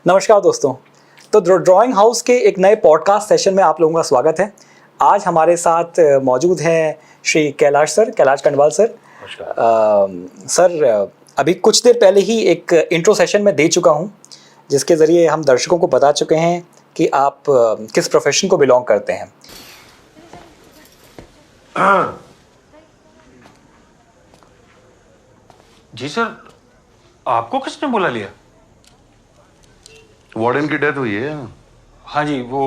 नमस्कार दोस्तों। तो ड्राइंग हाउस के एक नए पॉडकास्ट सेशन में आप लोगों का स्वागत है। आज हमारे साथ मौजूद हैं श्री कैलाश खंडवाल सर। नमस्कार। सर, अभी कुछ देर पहले ही एक इंट्रो सेशन में दे चुका हूं, जिसके ज़रिए हम दर्शकों को बता चुके हैं कि आप किस प्रोफेशन को बिलोंग करते हैं। जी सर, आपको किसने बुला लिया? वार्डन की डेथ हुई है। हाँ जी, वो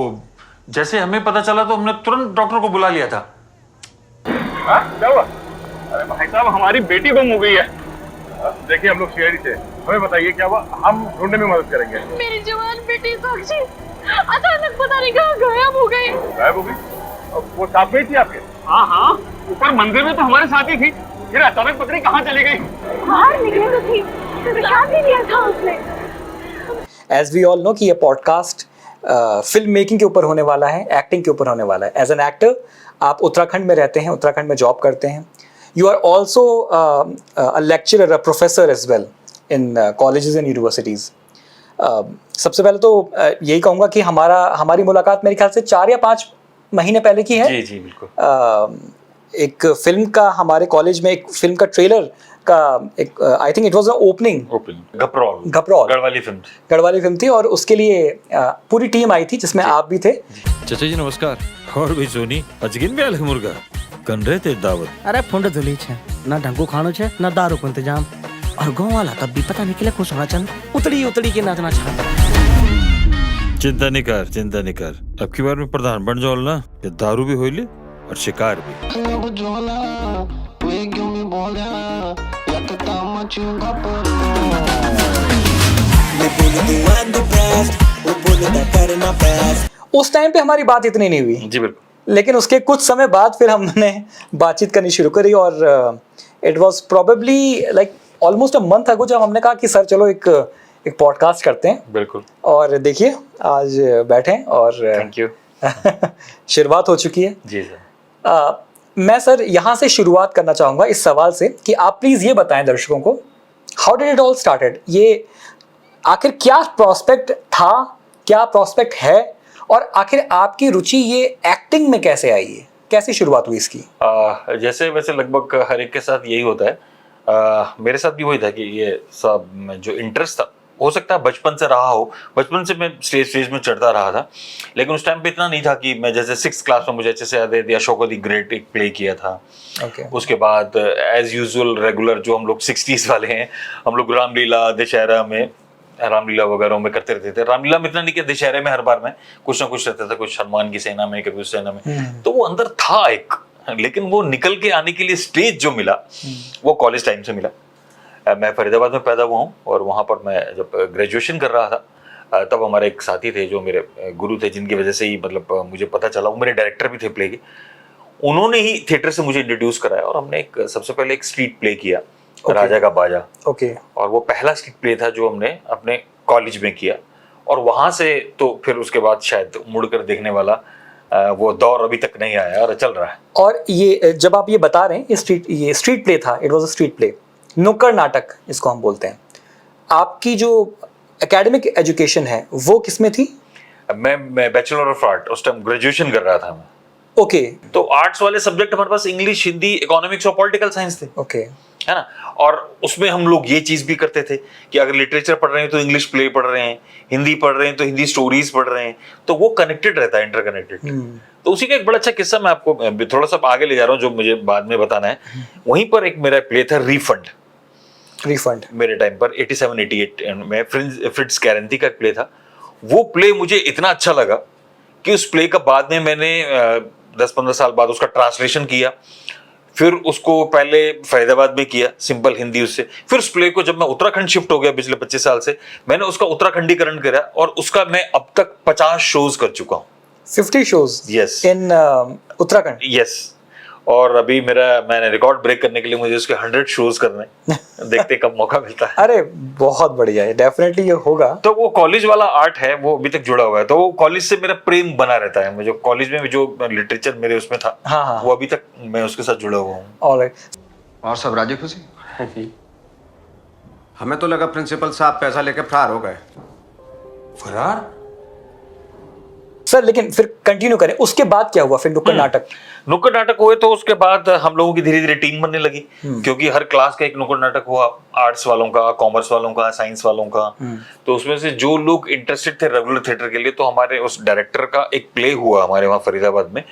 जैसे हमें पता चला तो हमने तुरंत डॉक्टर को बुला लिया था। क्या हुआ? अरे भाई साहब, हमारी बेटी गुम हो गई है। देखिए, हम लोग सीआईडी से, हमें बताइए क्या हुआ, हम ढूंढने में मदद करेंगे। मेरी जवान बेटी साक्षी अचानक पता नहीं कहाँ गायब हो गई। गायब हो गई? वो साथ में ही थी आपके? हाँ, ऊपर मंदिर में तो हमारे साथ ही थी, फिर अचानक पता नहीं कहाँ चली गई। बाहर निकले तो थी, ध्यान नहीं दिया था उसने। एज वी ऑल नो कि ये पॉडकास्ट फिल्म मेकिंग के ऊपर होने वाला है, एक्टिंग के ऊपर होने वाला है। एज एन एक्टर आप उत्तराखंड में रहते हैं, उत्तराखंड में जॉब करते हैं। You are also a lecturer, a professor as well in colleges and universities. सबसे पहले तो यही कहूँगा कि हमारी मुलाकात मेरे ख्याल से 4 या 5 महीने पहले की है। जी बिल्कुल। एक फिल्म का, हमारे कॉलेज में एक फिल्म का ट्रेलर का एक, I think it was opening Ghaprol Garhwali film थी, और उसके लिए पूरी टीम आई थी जिसमें आप भी थे। चाचा जी नमस्कार। और भी सोनी अजगिन भी अलग मुर्गा कन रहे थे दावत। अरे फुंड धुली छे ना, ढंगू खानो छे ना, दारू को इंतजाम, और गाँव वाला तब भी पता निकले खुश होना चंद उतड़ी के नाचना चाहता। चिंता नहीं कर, अब की बार में प्रधान बन जाओ ना, ये दारू भी होइले और शिकार भी। उस टाइम पे हमारी बात इतनी नहीं हुई जी बिल्कुल, लेकिन उसके कुछ समय बाद फिर हमने बातचीत करनी शुरू करी, और it was probably like almost a month ago जब हमने कहा कि सर चलो एक पॉडकास्ट करते हैं। बिल्कुल। और देखिए आज बैठे हैं और थैंक यू। शुरुआत हो चुकी है। जी सर। मैं सर यहाँ से शुरुआत करना चाहूँगा इस सवाल से कि आप प्लीज़ ये बताएं दर्शकों को, how did it all started? ये आखिर क्या प्रॉस्पेक्ट था, क्या प्रॉस्पेक्ट है, और आखिर आपकी रुचि ये एक्टिंग में कैसे आई है, कैसे शुरुआत हुई इसकी? जैसे वैसे लगभग हर एक के साथ यही होता है। मेरे साथ भी वही था कि ये सब जो इंटरेस्ट था, हो सकता है बचपन से रहा हो, बचपन से मैं स्टेज में चढ़ता रहा था, लेकिन उस टाइम पे इतना नहीं था कि मैं, जैसे 6th क्लास में मुझे अच्छे से याद है अशोक द ग्रेट एक प्ले किया था। उसके बाद एज यूजुअल रेगुलर जो हम लोग 60s वाले हैं, हम लोग रामलीला, दशहरा में, रामलीला वगैरह में करते रहते थे। रामलीला में इतना नहीं कि दशहरे में हर बार में कुछ ना कुछ रहता था, कुछ हनुमान की सेना में, कभी उस सेना में, तो वो अंदर था एक, लेकिन वो निकल के आने के लिए स्टेज जो मिला वो कॉलेज टाइम से मिला। मैं फरीदाबाद में पैदा हुआ हूँ, और वहाँ पर मैं जब ग्रेजुएशन कर रहा था तब हमारे एक साथी थे जो मेरे गुरु थे, जिनकी वजह से ही मतलब मुझे पता चला, वो मेरे डायरेक्टर भी थे प्ले के, उन्होंने ही थिएटर से मुझे इंट्रोड्यूस कराया, और हमने सबसे पहले एक स्ट्रीट प्ले किया, राजा का बाजा। और वो पहला स्ट्रीट प्ले था जो हमने अपने कॉलेज में किया, और वहाँ से तो फिर उसके बाद शायद मुड़कर देखने वाला वो दौर अभी तक नहीं आया और चल रहा है। और ये जब आप ये बता रहे हैं ये स्ट्रीट प्ले था, it was a street play, नुक्कड़ नाटक इसको हम बोलते हैं। आपकी जो एकेडमिक एजुकेशन है वो किसमें थी? मैं बैचलर ऑफ आर्ट, उस टाइम ग्रेजुएशन कर रहा था मैं। ओके। तो आर्ट्स वाले सब्जेक्ट हमारे पास इंग्लिश, हिंदी, इकोनॉमिक्स और पॉलिटिकल साइंस थे। ओके, है ना। और उसमें हम लोग ये चीज भी करते थे कि अगर लिटरेचर पढ़ रहे हैं तो इंग्लिश प्ले पढ़ रहे हैं, हिंदी पढ़ रहे हैं तो हिंदी स्टोरीज पढ़ रहे हैं, तो वो कनेक्टेड रहता है, इंटरकनेक्टेड। तो उसी का एक बड़ा अच्छा किस्सा मैं आपको थोड़ा सा आगे ले जा रहा हूँ, जो मुझे बाद में बताना है। वहीं पर एक मेरा प्ले था रिफंड मेरे टाइम पर 87-88 में, फ्रिट्ज कैरेंथी का प्ले था। वो प्ले मुझे इतना अच्छा लगा कि उस प्ले का बाद में मैंने 10-15 साल बाद उसका ट्रांसलेशन किया, फिर उसको पहले फरीदाबाद में किया सिंपल हिंदी, उससे फिर उस प्ले को जब मैं उत्तराखंड शिफ्ट हो गया पिछले 25 साल से, मैंने उसका उत्तराखंडीकरण करा, और उसका मैं अब तक 50 शोज कर चुका हूँ। 50 शोज? यस। इन उत्तराखंड? यस। और अभी मैंने रिकॉर्ड ब्रेक करने के लिए मुझे उसके 100 शोज करने देखते कब मौका मिलता है। अरे बहुत बढ़िया है, डेफिनेटली ये होगा। तो वो कॉलेज वाला आर्ट है, वो अभी तक जुड़ा हुआ है, तो वो कॉलेज से मेरा प्रेम बना रहता है। मुझे कॉलेज में जो लिटरेचर मेरे उसमें था, हाँ। वो अभी तक मैं उसके साथ जुड़ा हुआ हूँ। ऑलराइट। और सब राजी खुशी? हमें तो लगा प्रिंसिपल साहब पैसा लेके फरार हो गए। फरार? सर लेकिन फिर कंटिन्यू करें, उसके बाद क्या हुआ फिर नुक्कड़ नाटक? नुक्कड़ नाटक हुए तो उसके बाद हम लोगों की धीरे धीरे टीम बनने लगी, क्योंकि हर क्लास का एक नुक्कड़ नाटक हुआ, आर्ट्स वालों का, कॉमर्स वालों का, साइंस वालों का। तो उसमें से जो लोग इंटरेस्टेड थे रेगुलर थिएटर के लिए, तो हमारे उस डायरेक्टर का एक प्ले हुआ हमारे वहाँ फरीदाबाद में।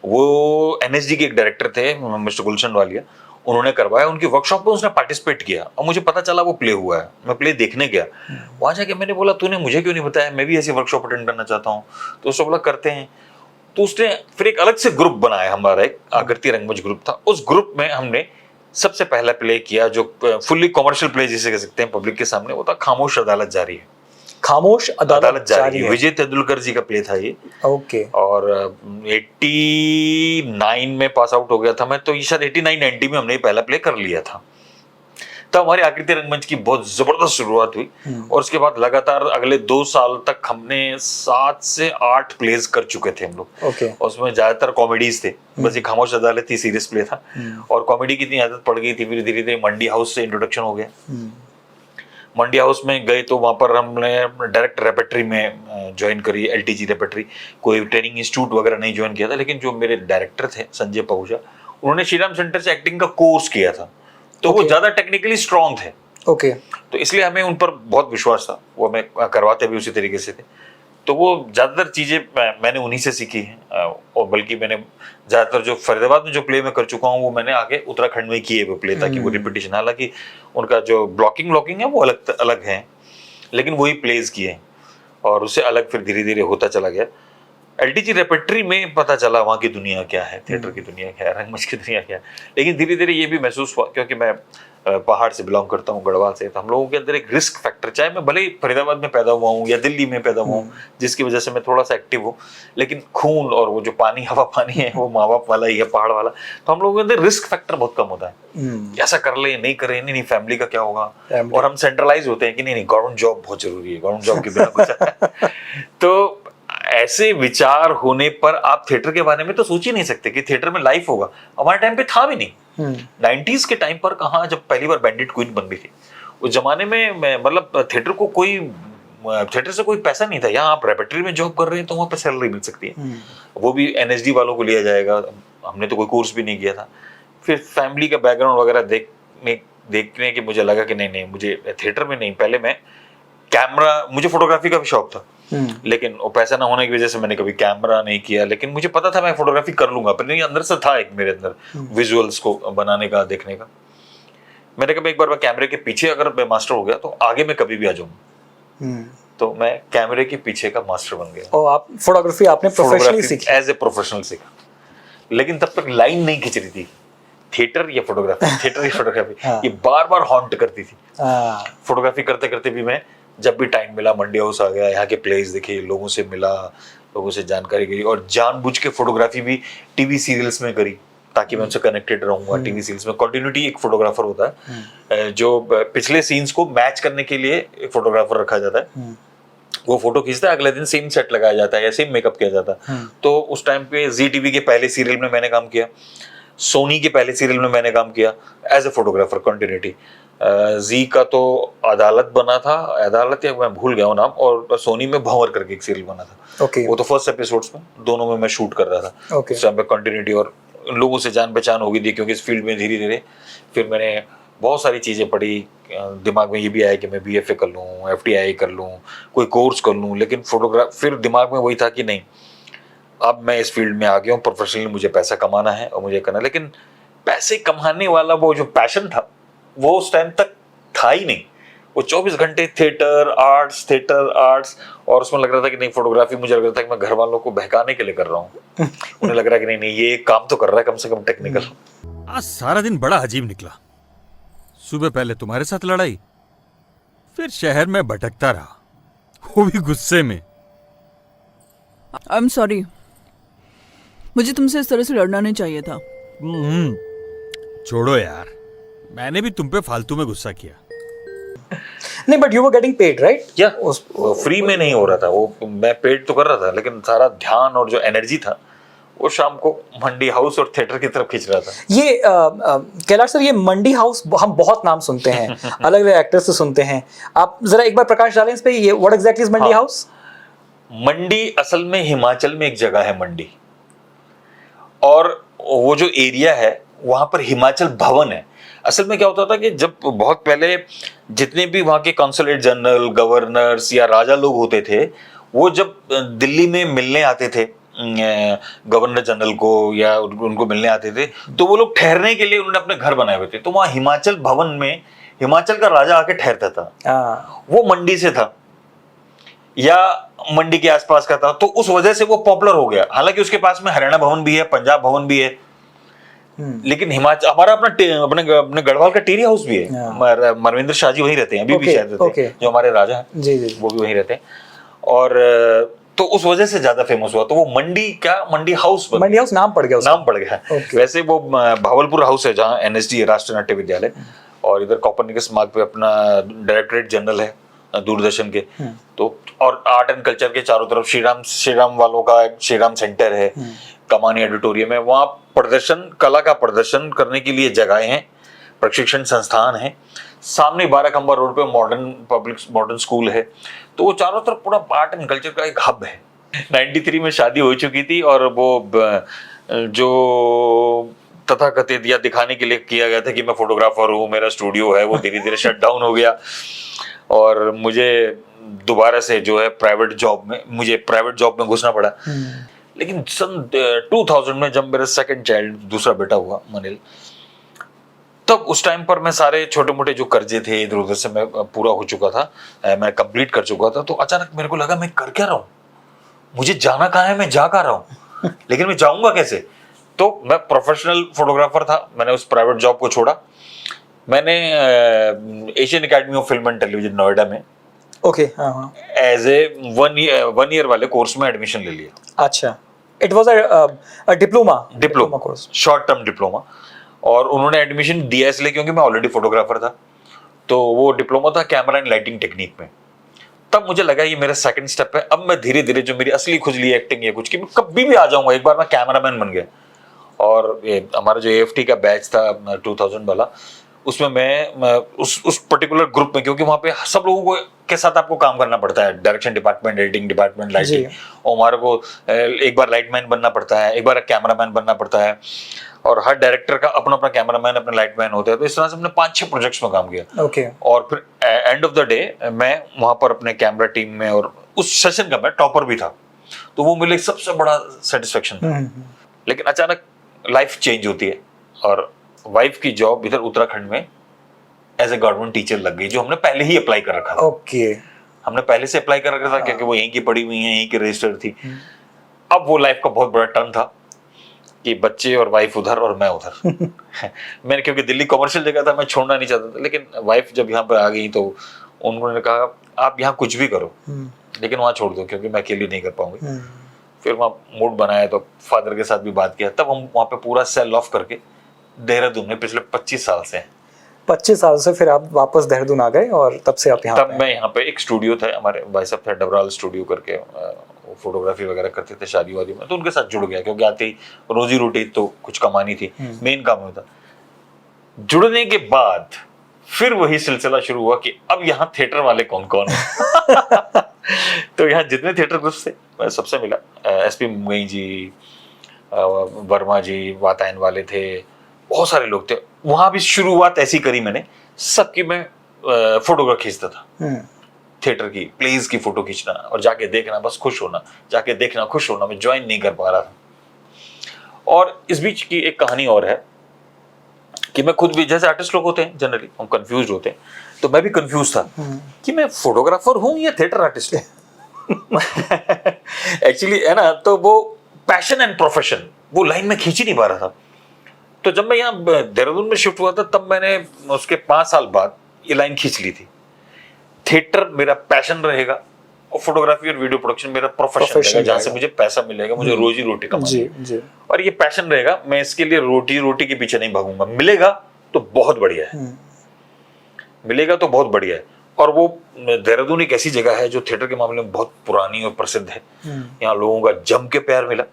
वो एनएसडी के एक डायरेक्टर थे मिस्टर गुलशन वालिया, उन्होंने करवाया, उनकी वर्कशॉप में उसने पार्टिसिपेट किया और मुझे पता चला वो प्ले हुआ है। मैं प्ले देखने गया, वहां जाके मैंने बोला तूने मुझे क्यों नहीं बताया, मैं भी ऐसी वर्कशॉप अटेंड करना चाहता हूँ। तो उसने बोला करते हैं। तो उसने फिर एक अलग से ग्रुप बनाया, हमारा एक आकृति रंगमंच ग्रुप था। उस ग्रुप में हमने सबसे पहला प्ले किया जो फुल्ली कॉमर्शियल प्ले जिसे कह सकते हैं पब्लिक के सामने, वो था खामोश अदालत जारी है। खामोश अदालत जारी है, विजय तेंदुलकर जी का प्ले था ये। ओके। और 89 में पास आउट हो गया था मैं, तो ये शायद 89-90 में हमने पहला प्ले कर लिया था। तब हमारी आकृति रंगमंच की बहुत जबरदस्त शुरुआत हुई और उसके बाद लगातार अगले 2 साल तक हमने 7 से 8 प्लेज कर चुके थे हम लोग। ओके। उसमें ज्यादातर कॉमेडीज थे, बस ये खामोश अदालत ही सीरियस प्ले था। और कॉमेडी की इतनी आदत पड़ गई थी, फिर धीरे धीरे मंडी हाउस से इंट्रोडक्शन हो गया। मंडी हाउस में गए तो वहां पर हमने डायरेक्ट रेपेट्री में ज्वाइन करी, एलटीजी रेपेट्री। कोई ट्रेनिंग इंस्टीट्यूट वगैरह नहीं ज्वाइन किया था, लेकिन जो मेरे डायरेक्टर थे संजय पहुजा, उन्होंने श्रीराम सेंटर से एक्टिंग का कोर्स किया था, तो वो ज्यादा टेक्निकली स्ट्रांग थे। ओके। तो इसलिए हमें उन पर बहुत विश्वास था, वो हमें करवाते भी उसी तरीके से थे। तो वो ज्यादातर चीजें मैंने उन्हीं से सीखी हैं। और बल्कि मैंने ज्यादातर जो फरीदाबाद में जो प्ले में कर चुका हूँ वो मैंने आगे उत्तराखंड में किए वो प्ले, ताकि वो रिपीटेशन, हालांकि उनका जो ब्लॉकिंग है वो अलग है, लेकिन वही प्लेज किए और उससे अलग फिर धीरे धीरे होता चला गया। एलटीजी रेपेट्री में पता चला वहाँ की दुनिया क्या है, थिएटर की दुनिया क्या है, रंगमंच की दुनिया क्या है। लेकिन धीरे धीरे ये भी महसूस हुआ, क्योंकि मैं पहाड़ से बिलोंग करता हूँ, गढ़वाल से, तो हम लोगों के अंदर एक रिस्क फैक्टर, चाहे मैं भले ही फरीदाबाद में पैदा हुआ हूँ या दिल्ली में पैदा हुआ हूँ, जिसकी वजह से मैं थोड़ा सा एक्टिव हूँ, लेकिन खून और वो जो पानी हवा पानी है वो माँ बाप वाला ही है, पहाड़ वाला। तो हम लोगों के अंदर रिस्क फैक्टर बहुत कम होता है, ऐसा कर ले नहीं करे, नहीं फैमिली का क्या होगा। और हम सेंट्रलाइज होते हैं कि नहीं गवर्नमेंट जॉब बहुत जरूरी है, गवर्नमेंट जॉब के बिना कुछ तो ऐसे विचार होने पर आप थिएटर के बारे में तो सोच ही नहीं सकते कि थिएटर में लाइफ होगा। हमारे टाइम पे था भी नहीं। 90s के टाइम पर कहाँ, जब पहली बार बैंडिट क्वीन बन रही थी, उस जमाने में मतलब थिएटर से कोई पैसा नहीं था। यहाँ आप रेपेट्री में जॉब कर रहे हैं तो वहाँ पे सैलरी मिल सकती है, वो भी एनएसडी वालों को लिया जाएगा। हमने तो कोई कोर्स भी नहीं किया था। फिर फैमिली का बैकग्राउंड वगैरह देखने के मुझे लगा कि नहीं मुझे थिएटर में नहीं, पहले मैं कैमरा, मुझे फोटोग्राफी का भी शौक था, लेकिन वो पैसा ना होने की वजह से मैंने कभी कैमरा नहीं किया। लेकिन मुझे पता था मैं फोटोग्राफी कर लूंगा, पर नहीं, अंदर से था एक मेरे अंदर विजुअल्स को बनाने का, देखने का। मैंने कहा एक बार मैं कैमरे के पीछे अगर मैं मास्टर हो गया तो आगे मैं कभी भी आ जाऊंगा। तो मैं कैमरे के पीछे का मास्टर बन गया। और आप फोटोग्राफी आपने प्रोफेशनली सीखी? एज ए प्रोफेशनल सीखा, लेकिन तब तक लाइन नहीं खिंच रही थी, थिएटर या फोटोग्राफी ये बार बार हॉन्ट करती थी। फोटोग्राफी करते करते भी मैं जब भी टाइम मिला मंडी हाउस आ गया, यहाँ के प्लेस देखे, लोगों से मिला, लोगों से जानकारी करी, और जानबूझ के फोटोग्राफी भी टीवी सीरियल्स में करी ताकि मैं उनसे कनेक्टेड रहूंगा। टीवी सीरियल्स में कंटिन्यूटी एक फोटोग्राफर होता है जो पिछले सीन्स को मैच करने के लिए एक फोटोग्राफर रखा जाता है, वो फोटो खींचता है, अगले दिन सेम सेट लगाया जाता है या सेम मेकअप किया जाता है। तो उस टाइम पे जी टीवी के पहले सीरियल में मैंने काम किया, सोनी के पहले सीरियल में मैंने काम किया एज ए फोटोग्राफर कंटिन्यूटी। जी का तो अदालत बना था, अदालत या मैं भूल गया हूँ नाम, और सोनी में भंवर करके एक सीरियल बना था। वो तो फर्स्ट एपिसोड्स में, दोनों में मैं शूट कर रहा था। उस टाइम पे कंटिन्यूटी और उन लोगों से जान पहचान हो गई थी, क्योंकि इस फील्ड में धीरे धीरे फिर मैंने बहुत सारी चीज़ें पढ़ी। दिमाग में ये भी आया कि मैं BFA कर लूँ, FTI कर लूँ, कोई कोर्स कर लूँ, लेकिन फोटोग्राफ फिर दिमाग में वही था कि नहीं, अब मैं इस फील्ड में आ गया हूँ प्रोफेशनली, मुझे पैसा कमाना है और मुझे करना। लेकिन पैसे कमाने वाला वो जो पैशन था वो उस टाइम तक था ही नहीं। वो 24 घंटे थिएटर आर्ट्स, और उसमें लग रहा था कि नहीं, फोटोग्राफी मुझे लग रहा था कि मैं घर वालों को बहकाने के लिए कर रहा हूँ। उन्हें लग रहा है कि नहीं ये काम तो कर रहा है कम से कम टेक्निकल। आज सारा दिन बड़ा अजीब निकला। सुबह पहले तुम्हारे साथ लड़ाई, फिर शहर में भटकता रहा, वो भी गुस्से में। आई एम सॉरी, मुझे तुमसे इस तरह से लड़ना नहीं चाहिए था। छोड़ो यार, मैंने भी तुम पे फालतू में गुस्सा किया। नहीं, but you were getting paid right? या फ्री में नहीं हो रहा था वो, मैं पेड तो कर रहा था, लेकिन सारा ध्यान और जो एनर्जी था वो शाम को मंडी हाउस और थिएटर की तरफ खींच रहा था। ये कैलाश सर, ये मंडी हाउस हम बहुत नाम सुनते हैं, अलग अलग एक्टर्स से सुनते हैं। आप जरा एक बार प्रकाश डालें इस पे, ये what exactly is Mandi House? Mandi असल में हिमाचल में एक जगह है मंडी, और वो जो एरिया है वहां पर हिमाचल भवन है। असल में क्या होता था कि जब बहुत पहले जितने भी वहां के कॉन्सुलेट जनरल, गवर्नर्स या राजा लोग होते थे, वो जब दिल्ली में मिलने आते थे गवर्नर जनरल को या उनको मिलने आते थे, तो वो लोग ठहरने के लिए उन्होंने अपने घर बनाए हुए थे। तो वहां हिमाचल भवन में हिमाचल का राजा आके ठहरता था। वो मंडी से था या मंडी के आसपास का था, तो उस वजह से वो पॉपुलर हो गया। हालांकि उसके पास में हरियाणा भवन भी है, पंजाब भवन भी है, लेकिन हिमाचल हमारा अपने गढ़वाल का टेरी हाउस भी है। मरविंदर शाह जी वहीं रहते हैं, अभी भी शायद रहते हैं, जो हमारे राजा हैं जी वो भी वहीं रहते हैं। और तो उस वजह से ज्यादा फेमस हुआ, तो वो मंडी हाउस नाम पड़ गया उसका। नाम पड़ गया। वैसे वो भावलपुर हाउस है जहाँ NSD है, राष्ट्रीय नाट्य विद्यालय, और इधर कोपरनिकस मार्ग पे अपना डायरेक्टरेट जनरल है दूरदर्शन के। तो और आर्ट एंड कल्चर के चारों तरफ श्रीराम वालों का एक श्रीराम सेंटर है, कमानी ऑडिटोरियम है, वहाँ कला का प्रदर्शन करने के लिए जगहें हैं, प्रशिक्षण संस्थान है। सामने 12 खंबा रोड पे मॉडर्न स्कूल है। तो वो चारों तरफ पूरा आर्ट एंड कल्चर का एक हब है। 93 में शादी हो चुकी थी, और वो जो तथाकथित या दिखाने के लिए किया गया था कि मैं फोटोग्राफर हूँ, मेरा स्टूडियो है, वो धीरे धीरे शट डाउन हो गया। और मुझे दोबारा से जो है प्राइवेट जॉब में घुसना पड़ा। लेकिन सन 2000 में जब मेरा सेकंड चाइल्ड, दूसरा बेटा हुआ मनिल, तब उस टाइम पर मैं सारे छोटे मोटे जो कर्जे थे इधर उधर से मैं पूरा हो चुका था, मैं कंप्लीट कर चुका था। तो अचानक मेरे को लगा मैं कर क्या रहा हूँ, मुझे जाना कहाँ है, मैं जा कहाँ रहा हूँ, लेकिन मैं जाऊंगा कैसे। तो मैं प्रोफेशनल फोटोग्राफर था, मैंने उस प्राइवेट जॉब को छोड़ा। मैंने Asian academy of film and television Noida में एज ए 1 ईयर वाले कोर्स में एडमिशन ले लिया। अच्छा, it was a diploma course, short term diploma. और उन्होंने एडमिशन दिया इसलिए क्योंकि मैं ऑलरेडी फोटोग्राफर था। तो वो डिप्लोमा था कैमरा एंड लाइटिंग टेक्निक में। तब मुझे लगा ये मेरा सेकंड स्टेप है। अब मैं धीरे धीरे जो मेरी असली खुजली है एक्टिंग या कुछ की, मैं कभी भी आ जाऊंगा। एक बार मैं कैमरामैन बन गया। और हमारा जो AFT का बैच था 2000 वाला, उसमें मैं उस पर्टिकुलर ग्रुप में, क्योंकि वहाँ पे सब लोगों को के साथ आपको काम करना पड़ता है, direction department, editing department, lighting, और हमारे को एक बार लाइटमैन बनना पड़ता है, एक बार कैमरामैन बनना पड़ता है, और हर डायरेक्टर का अपना अपना कैमरामैन, अपना लाइटमैन होता है। तो इस तरह से हमने 5-6 प्रोजेक्ट्स में काम किया। और फिर एंड ऑफ द डे मैं वहाँ पर अपने कैमरा टीम में, और उस सेशन का मैं टॉपर भी था, तो वो मेरे सबसे बड़ा सेटिस्फेक्शन था। लेकिन अचानक लाइफ चेंज होती है, और वाइफ की जॉब इधर उत्तराखंड में एज ए गवर्नमेंट टीचर लग गई, जो हमने पहले ही अप्लाई कर रखा था। हमने पहले से अप्लाई कर रखा था क्योंकि वो यहीं की पढ़ी हुई है, यहीं की रजिस्टर्ड थी। अब वो लाइफ का बहुत बड़ा टर्न था कि बच्चे और वाइफ उधर और मैं उधर। मैंने, क्योंकि दिल्ली कमर्शियल जगह था, मैं छोड़ना नहीं चाहता था। लेकिन वाइफ जब यहाँ पर आ गई तो उन्होंने कहा आप यहाँ कुछ भी करो, लेकिन वहाँ छोड़ दो, क्योंकि मैं अकेली नहीं कर पाऊंगी। फिर वहाँ मूड बनाया, तो फादर के साथ भी बात किया। तब हम वहाँ पे पूरा सेल ऑफ करके देहरादून में पिछले 25 साल से 25 साल से फिर आप वापस देहरादून आ गए, और तब से आप यहाँ तब मैं यहाँ पे एक स्टूडियो था, हमारे भाई साहब थे डबराल स्टूडियो करके, वो फोटोग्राफी वगैरह करते थे शादी वादी में, तो उनके साथ जुड़ गया। क्योंकि आते ही रोजी रोटी तो कुछ कमानी थी, मेन काम होता। जुड़ने के बाद फिर वही सिलसिला शुरू हुआ कि अब यहाँ थिएटर वाले कौन कौन है। तो यहाँ जितने थिएटर ग्रुप्स थे, मैं सबसे मिला। SP मुंगई जी, वर्मा जी, वातायन वाले थे, बहुत सारे लोग थे। वहां भी शुरुआत ऐसी करी मैंने, सबकी मैं फोटोग्राफ खींचता था, थिएटर की, प्लेज की फोटो खींचना, और जाके देखना, बस खुश होना, जाके देखना, खुश होना। मैं ज्वाइन नहीं कर पा रहा था। और इस बीच की एक कहानी और है कि मैं खुद भी, जैसे आर्टिस्ट लोग होते हैं जनरली, हम कंफ्यूज होते हैं, तो मैं भी कंफ्यूज था कि मैं फोटोग्राफर हूं या थिएटर आर्टिस्ट हूं। एक्चुअली है ना, तो वो पैशन एंड प्रोफेशन, वो लाइन में खींच ही नहीं पा रहा था। तो जब मैं यहाँ देहरादून में शिफ्ट हुआ था, तब मैंने उसके 5 साल बाद ये लाइन खींच ली थी। थिएटर मेरा पैशन रहेगा, और फोटोग्राफी और वीडियो प्रोडक्शन मेरा प्रोफेशन रहेगा, जहाँ से मुझे पैसा मिलेगा, मुझे रोजी रोटी कमानी। और ये पैशन रहेगा, मैं इसके लिए रोटी के पीछे नहीं भागूंगा। मिलेगा तो बहुत बढ़िया है, मिलेगा तो बहुत बढ़िया है। और वो देहरादून एक ऐसी जगह है जो थिएटर के मामले में बहुत पुरानी और प्रसिद्ध है। यहाँ लोगों का जम के प्यार मिला।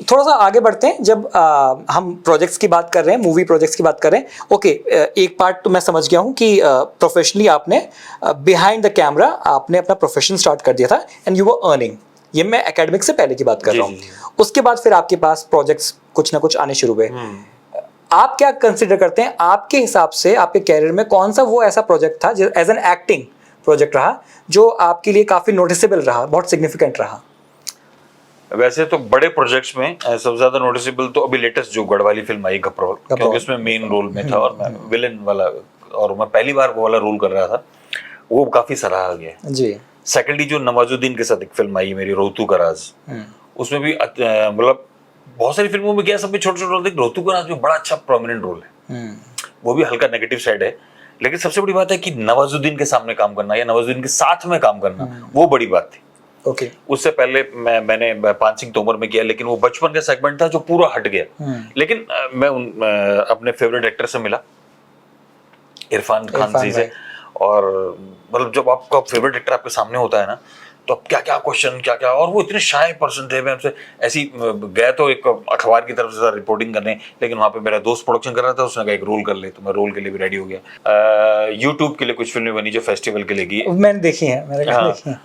थोड़ा सा आगे बढ़ते हैं। जब हम प्रोजेक्ट्स की बात कर रहे हैं, मूवी प्रोजेक्ट्स की बात कर रहे हैं, ओके, एक पार्ट तो मैं समझ गया हूँ कि प्रोफेशनली आपने बिहाइंड द कैमरा आपने अपना प्रोफेशन स्टार्ट कर दिया था, एंड यू वर अर्निंग, ये मैं एकेडमिक से पहले की बात कर जी, रहा जी, हूँ। उसके बाद फिर आपके पास प्रोजेक्ट्स कुछ ना कुछ आने शुरू हुए। आप क्या कंसिडर करते हैं, आपके हिसाब से आपके कैरियर में कौन सा वो ऐसा प्रोजेक्ट था जो एज एन एक्टिंग प्रोजेक्ट रहा जो आपके लिए काफी नोटिसेबल रहा, बहुत सिग्निफिकेंट रहा? वैसे तो बड़े प्रोजेक्ट्स में सबसे ज्यादा नोटिसेबल तो अभी लेटेस्ट जो गढ़वाली फिल्म आई घपरोल, क्योंकि उसमें मेन रोल में था और मैं विलेन वाला, और मैं पहली बार वो वाला रोल कर रहा था, वो काफी सराहा गया। जी। सेकेंडली जो नवाजुद्दीन के साथ एक फिल्म आई मेरी रोतू का राज, उसमें भी मतलब बहुत सारी फिल्मों में गया, सब में छोटे छोटे रोल थे, रोतू का राज में बड़ा अच्छा प्रोमिनेंट रोल है, वो भी हल्का नेगेटिव साइड है, लेकिन सबसे बड़ी बात है कि नवाजुद्दीन के सामने काम करना या नवाजुद्दीन के साथ में काम करना, वो बड़ी बात थी। ओके। उससे पहले मैंने पान सिंह तोमर में किया, लेकिन वो बचपन का सेगमेंट था जो पूरा हट गया। लेकिन मैं अपने फेवरेट एक्टर से मिला, इरफान खान जी से, और मतलब जब आपका फेवरेट एक्टर आपके सामने होता है ना, तो अब क्या क्या क्वेश्चन, क्या क्या, और वो इतने शाय पर्सन थे। मैं उनसे ऐसी गया तो एक अखबार की तरफ से रिपोर्टिंग करने, लेकिन वहाँ पे मेरा दोस्त प्रोडक्शन कर रहा था, उसने कहा एक रोल कर ले, तो मैं रोल के लिए भी रेडी हो गया। यूट्यूब के लिए कुछ फिल्में बनी जो फेस्टिवल के लिए की, मैंने देखी है, मैंने हाँ, देखी है।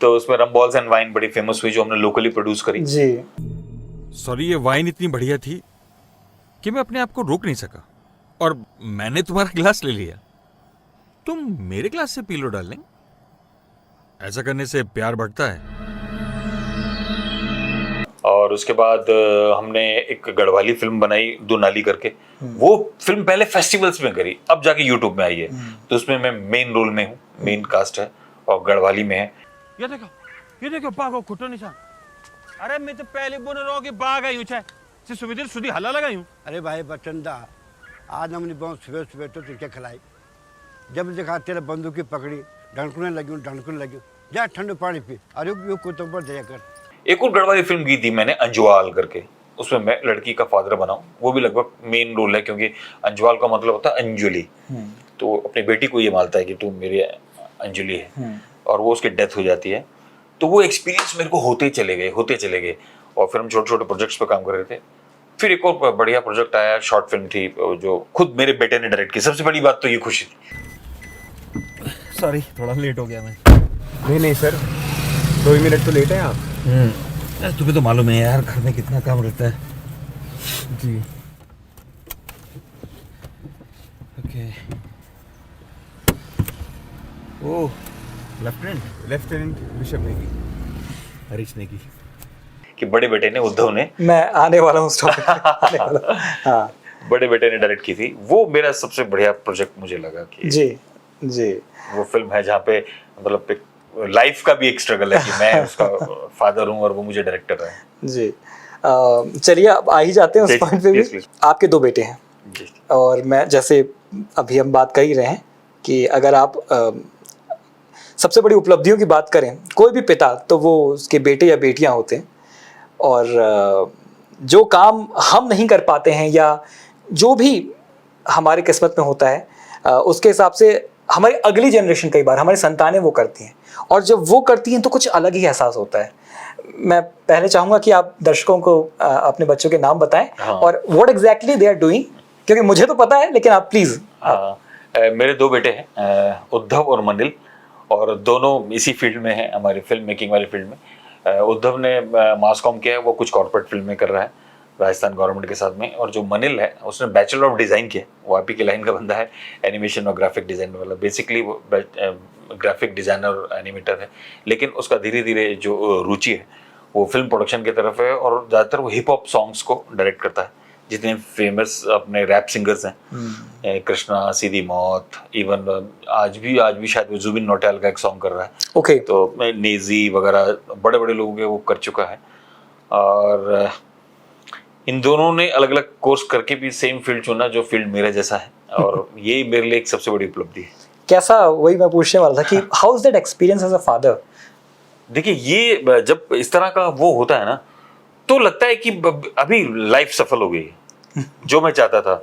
तो उसमें रम बॉल्स एंड वाइन बड़ी फेमस हुई, जो हमने लोकली प्रोड्यूस करी। जी। सॉरी, ये वाइन इतनी बढ़िया थी कि मैं अपने आप को रोक नहीं सका और मैंने तुम्हारा गिलास ले लिया। तुम मेरे गिलास से पी लो डार्लिंग, ऐसा करने से प्यार बढ़ता है। और उसके बाद हमने एक गढ़वाली फिल्म बनाई दो नाली करके, वो फिल्म पहले फेस्टिवल्स में करी, अब जाके यूट्यूब में आई है, तो उसमें मैं मेन रोल में हूँ, मेन कास्ट है और गढ़वाली में है। ये देखो बाघ खुटो निशान। अरे मैं तो पहले बोल रहा हूँ कि बाघ आई छे से सुविधि सुधी हल्ला लगाई हूँ। अरे भाई बचंदा, आज हमने बहुत सुबह सुबह तो तुझे खिलाई, जब देखा तेरे बंदूक की पकड़ी, ढंकुने लगी, जा ठंडू पानी पी, अरे वो कुत्तों पर दया कर। एक और गढ़वाली फिल्म की थी मैंने अंजुआल करके, उसमें मैं लड़की का फादर बना हूँ, वो भी लगभग मेन रोल है, क्योंकि अंजुआल का मतलब होता है अंजुली, तो अपनी बेटी को ये मानता है कि तू मेरी अंजुली है, और वो उसकी डेथ हो जाती है। तो वो एक्सपीरियंस मेरे को होते चले गए, और फिर हम छोटे छोटे प्रोजेक्ट्स पे काम कर रहे थे। फिर एक और बढ़िया प्रोजेक्ट आया, शॉर्ट फिल्म थी जो खुद मेरे बेटे ने डायरेक्ट की, सबसे बड़ी बात तो ये खुशी थी। सॉरी, थोड़ा लेट हो गया मैं। नहीं सर, 2 मिनट तो लेट है आप। तुम्हें तो मालूम है यार, घर में कितना काम रहता है। जी। ओके। ओह, लेफ्टिनेंट बिशप नेगी, हरीश नेगी कि बड़े बेटे ने, उद्धव ने, मैं आने वाला हूँ उस टॉपिक पे। हाँ, बड़े बेटे ने डायरेक्ट की थी, वो मेरा सबसे बढ़िया प्रोजेक्ट मुझे लगा कि जी। वो फिल्म है जहाँ पे मतलब एक लाइफ का भी एक स्ट्रगल है कि मैं उसका फादर हूँ और वो मुझे डायरेक्टर है। जी। चलिए अब आ ही जाते हैं उस पॉइंट पे भी। please. आपके 2 बेटे हैं, जी। और मैं जैसे अभी हम बात कर ही रहे हैं कि अगर आप सबसे बड़ी उपलब्धियों की बात करें, कोई भी पिता तो वो उसके बेटे या बेटियां होते हैं, और जो काम हम नहीं कर पाते हैं या जो भी हमारी किस्मत में होता है, उसके हिसाब से हमारी अगली जनरेशन कई बार हमारी संतानें वो करती हैं, और जब वो करती हैं तो कुछ अलग ही एहसास होता है। मैं पहले चाहूँगा कि आप दर्शकों को अपने बच्चों के नाम बताएं, हाँ। और what exactly they are doing, क्योंकि मुझे तो पता है, लेकिन आप प्लीज़। मेरे 2 बेटे हैं, उद्धव और मनिल, और दोनों इसी फील्ड में हैं, हमारी फिल्म मेकिंग वाली फील्ड में। उद्धव ने मास कॉम किया है, वो कुछ कॉर्पोरेट फिल्म में कर रहा है राजस्थान गवर्नमेंट के साथ में, और जो मनिल है उसने बैचलर ऑफ डिज़ाइन किया, वो आप ही की लाइन का बंदा है, एनिमेशन और ग्राफिक डिज़ाइन वाला, बेसिकली वो ग्राफिक डिज़ाइनर एनिमेटर है, लेकिन उसका धीरे धीरे जो रुचि है वो फिल्म प्रोडक्शन की तरफ है, और ज़्यादातर वो हिप हॉप सॉन्ग्स को डायरेक्ट करता है। जितने फेमस अपने रैप सिंगर्स हैं, कृष्णा, सीधी मौत, इवन आज भी शायद वो जुबिन नौटियाल का एक सॉन्ग कर रहा है, ओके। तो नेजी वगैरह बड़े बड़े लोगों के वो कर चुका है। और इन दोनों ने अलग अलग कोर्स करके भी सेम फील्ड चुना जो फील्ड मेरे जैसा है, और यही मेरे लिए एक सबसे बड़ी उपलब्धि है। कैसा, वही मैं पूछने वाला था कि how is that experience as a father? देखिए, ये जब इस तरह का वो होता है ना, तो लगता है कि अभी लाइफ सफल हो गई जो मैं चाहता था,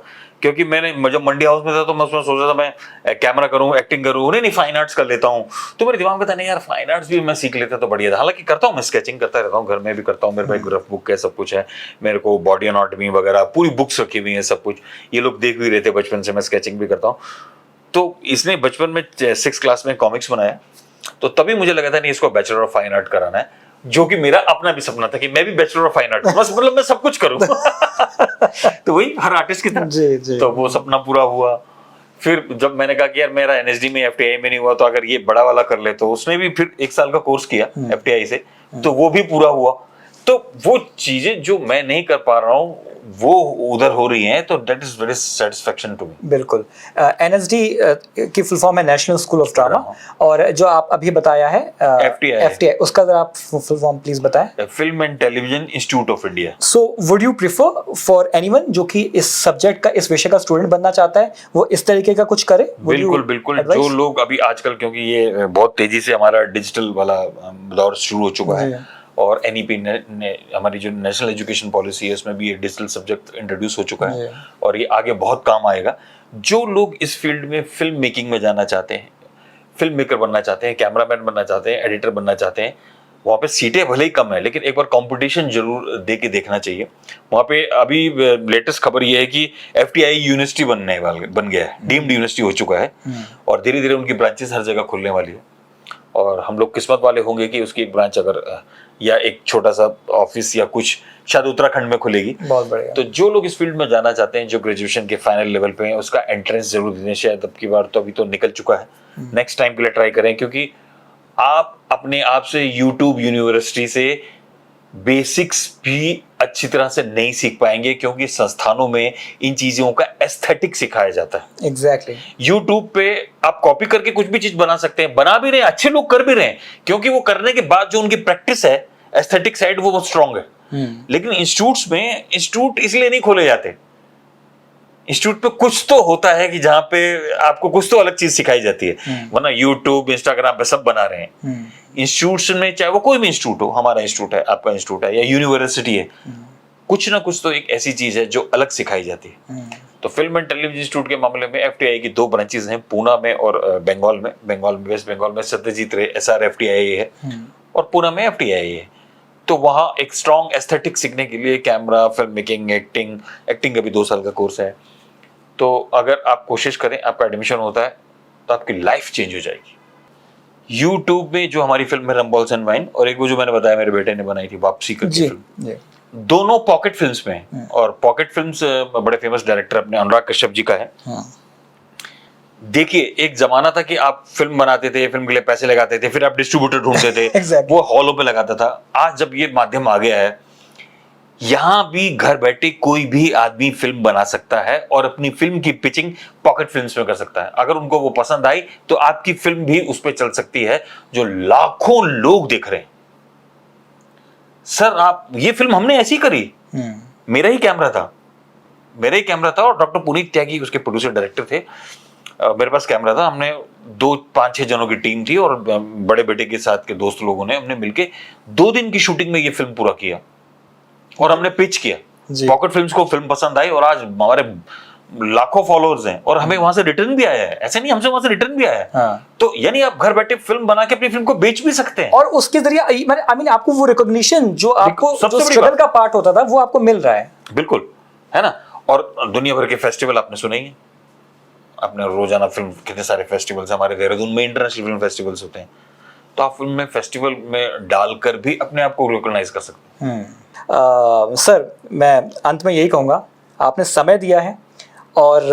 क्योंकि मैंने जब मंडी हाउस में था तो मैं उसमें सोचा था मैं कैमरा करूं, एक्टिंग करूं, नहीं फाइन आर्ट्स कर लेता हूं, तो मेरे दिमाग में था नहीं यार फाइन आर्ट्स भी मैं सीख लेता तो बढ़िया था। हालांकि करता हूं, मैं स्केचिंग करता रहता हूं, घर में भी करता हूं, मेरे पास ग्राफ बुक है, सब कुछ है, मेरे को बॉडी एनाटॉमी वगैरह पूरी बुक्स रखी हुई है, सब कुछ ये लोग देख भी रहे थे बचपन से, मैं स्केचिंग भी करता हूँ। तो इसने बचपन में 6th क्लास में कॉमिक्स बनाया, तो तभी मुझे लगा था नहीं इसको बैचलर ऑफ फाइन आर्ट कराना है, जो कि मेरा अपना भी सपना था कि मैं भी बैचलर ऑफ फाइन आर्ट, बस मतलब मैं सब कुछ करूं। तो वही हर आर्टिस्ट की तरह, तो वो सपना पूरा हुआ। फिर जब मैंने कहा कि यार मेरा एनएसडी में एफटीआई में नहीं हुआ तो अगर ये बड़ा वाला कर ले, तो उसने भी फिर 1 साल का कोर्स किया एफटीआई से, तो वो भी पूरा हुआ। तो वो चीजें जो मैं नहीं कर पा रहा हूँ वो उधर हो रही हैं, तो that is very satisfaction to me. बिल्कुल। एनएसडी की फुल फॉर्म है नेशनल स्कूल ऑफ ड्रामा, और जो आप अभी बताया है एफटीआई, उसका जरा आप फुल फॉर्म प्लीज बताएं। Film and television institute of India. So would you prefer for anyone जो कि इस सब्जेक्ट का, इस विषय का स्टूडेंट बनना चाहता है, वो इस तरीके का कुछ करे? बिल्कुल बिल्कुल। जो लोग अभी आजकल, क्योंकि ये बहुत तेजी से हमारा डिजिटल वाला दौर शुरू हो चुका है, और एनईपी हमारी जो नेशनल एजुकेशन पॉलिसी है उसमें भी ये डिजिटल सब्जेक्ट इंट्रोड्यूस हो चुका है, और ये आगे बहुत काम आएगा। जो लोग इस फील्ड में फिल्म मेकिंग में जाना चाहते हैं, फिल्म मेकर बनना चाहते हैं, कैमरामैन बनना चाहते हैं, एडिटर बनना चाहते हैं, वहाँ पे सीटें भले ही कम है, लेकिन एक बार कंपटीशन जरूर दे के देखना चाहिए। वहाँ पे अभी लेटेस्ट खबर ये है कि एफटीआई यूनिवर्सिटी बन गया है, डीम्ड यूनिवर्सिटी हो चुका है, और धीरे धीरे उनकी ब्रांचेस हर जगह खुलने वाली है। और हम लोग किस्मत वाले होंगे कि उसकी एक ब्रांच अगर या एक छोटा सा ऑफिस या कुछ शायद उत्तराखंड में खुलेगी। बहुत बढ़िया। तो जो लोग इस फील्ड में जाना चाहते हैं, जो ग्रेजुएशन के फाइनल लेवल पे हैं, उसका एंट्रेंस जरूर दें। शायद अब की बार तो अभी तो निकल चुका है, नेक्स्ट टाइम के लिए ट्राई करें, क्योंकि आप अपने आप से यूट्यूब यूनिवर्सिटी से बेसिक्स भी अच्छी तरह से नहीं सीख पाएंगे, क्योंकि संस्थानों में इन चीजों का एस्थेटिक सिखाया जाता है। एग्जैक्टली। यूट्यूब पे आप कॉपी करके कुछ भी चीज बना सकते हैं, बना भी रहे हैं, अच्छे लोग कर भी रहे हैं, क्योंकि वो करने के बाद जो उनकी प्रैक्टिस है, एस्थेटिक साइड, वो बहुत स्ट्रांग है। लेकिन इंस्टीट्यूट्स में, इंस्टीट्यूट इसलिए नहीं खोले जाते, इंस्टीट्यूट पे कुछ तो होता है कि जहां पे आपको कुछ तो अलग चीज सिखाई जाती है, वरना यूट्यूब इंस्टाग्राम पे सब बना रहे हैं। इंस्टीट्यूट्स में, चाहे वो कोई भी इंस्टीट्यूट हो, हमारा इंस्टीट्यूट है, आपका इंस्टीट्यूट है, या यूनिवर्सिटी है, कुछ ना कुछ तो एक ऐसी चीज है जो अलग सिखाई जाती है। तो फिल्म एंड टेलीविजन इंस्टीट्यूट के मामले में एफटीआई की 2 ब्रांचेस हैं, पूना में और बंगाल में। वेस्ट बंगाल में सत्यजीत रे SR FTI है, और पूना में FTI है। तो वहाँ एक स्ट्रॉन्ग एस्थेटिक सीखने के लिए कैमरा, फिल्म मेकिंग, एक्टिंग का भी 2 साल का कोर्स है। तो अगर आप कोशिश करें, आपका एडमिशन होता है, तो आपकी लाइफ चेंज हो जाएगी। यूट्यूब में जो हमारी फिल्म है रंबॉल्स एंड वाइन, और एक वो जो मैंने बताया मेरे बेटे ने बनाई थी वापसी करके फिल्म, दोनों पॉकेट फिल्म्स में हैं। और पॉकेट फिल्म्स बड़े फेमस डायरेक्टर अपने अनुराग कश्यप जी का है। देखिए, एक जमाना था कि आप फिल्म बनाते थे, फिल्म के लिए पैसे लगाते थे, फिर आप डिस्ट्रीब्यूटर ढूंढते थे, exactly. वो हॉलों पे लगाता था। आज जब ये माध्यम आ गया है, यहां भी घर बैठे कोई भी आदमी फिल्म बना सकता है, और अपनी फिल्म की पिचिंग पॉकेट फिल्म्स में कर सकता है। अगर उनको वो पसंद आई तो आपकी फिल्म भी उस पर चल सकती है, जो लाखों लोग देख रहे हैं। सर, आप, ये फिल्म हमने ऐसी करी, मेरा ही कैमरा था, और डॉक्टर पुनीत त्यागी उसके प्रोड्यूसर डायरेक्टर थे। मेरे पास कैमरा था, हमने 5-6 जनों की टीम थी, और बड़े बेटे के साथ के दोस्त लोगों ने, हमने मिलके 2 दिन की शूटिंग में ये फिल्म पूरा किया, और हमने पिच किया। पॉकेट फिल्म्स को फिल्म पसंद आई, और आज हमारे लाखों फॉलोअर्स हैं, और हमें वहां से रिटर्न भी आया है। ऐसे नहीं, हमसे वहां से रिटर्न भी आया है। तो यानी आप घर बैठे फिल्म बना के अपनी फिल्म को बेच भी सकते हैं, और उसके जरिए आई मीन आपको वो रिकॉग्निशन जो आपको, जो स्ट्रगल का पार्ट होता था, वो आपको मिल रहा है। बिल्कुल, है ना। और दुनिया भर के फेस्टिवल आपने सुने ही, आपने रोजाना फिल्म, कितने सारे फेस्टिवल्स हमारे देहरादून में, इंटरनेशनल फिल्म फेस्टिवल्स होते हैं। तो आप फिल्म में, फेस्टिवल में डालकर भी अपने आप को रिकॉग्नाइज कर सकते हैं। सर, मैं अंत में यही कहूंगा, आपने समय दिया है, और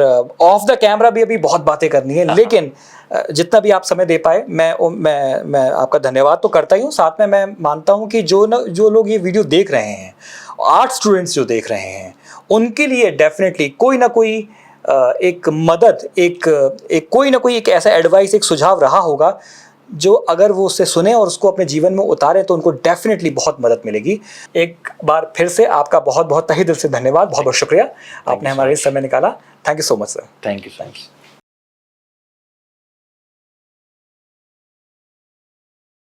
ऑफ द कैमरा भी अभी बहुत बातें करनी है, लेकिन जितना भी आप समय दे पाए, मैं आपका धन्यवाद तो करता ही हूँ। साथ में मैं मानता हूँ कि जो लोग ये वीडियो देख रहे हैं, आर्ट स्टूडेंट्स जो देख रहे हैं, उनके लिए डेफिनेटली कोई ना कोई एक मदद, एक कोई ना कोई एक ऐसा एडवाइस, एक सुझाव रहा होगा, जो अगर वो उससे सुने और उसको अपने जीवन में उतारे, तो उनको डेफिनेटली बहुत मदद मिलेगी। एक बार फिर से आपका बहुत बहुत तहे दिल से धन्यवाद, बहुत बहुत शुक्रिया, आपने हमारे लिए समय निकाला। Thank you so much sir. Thank you.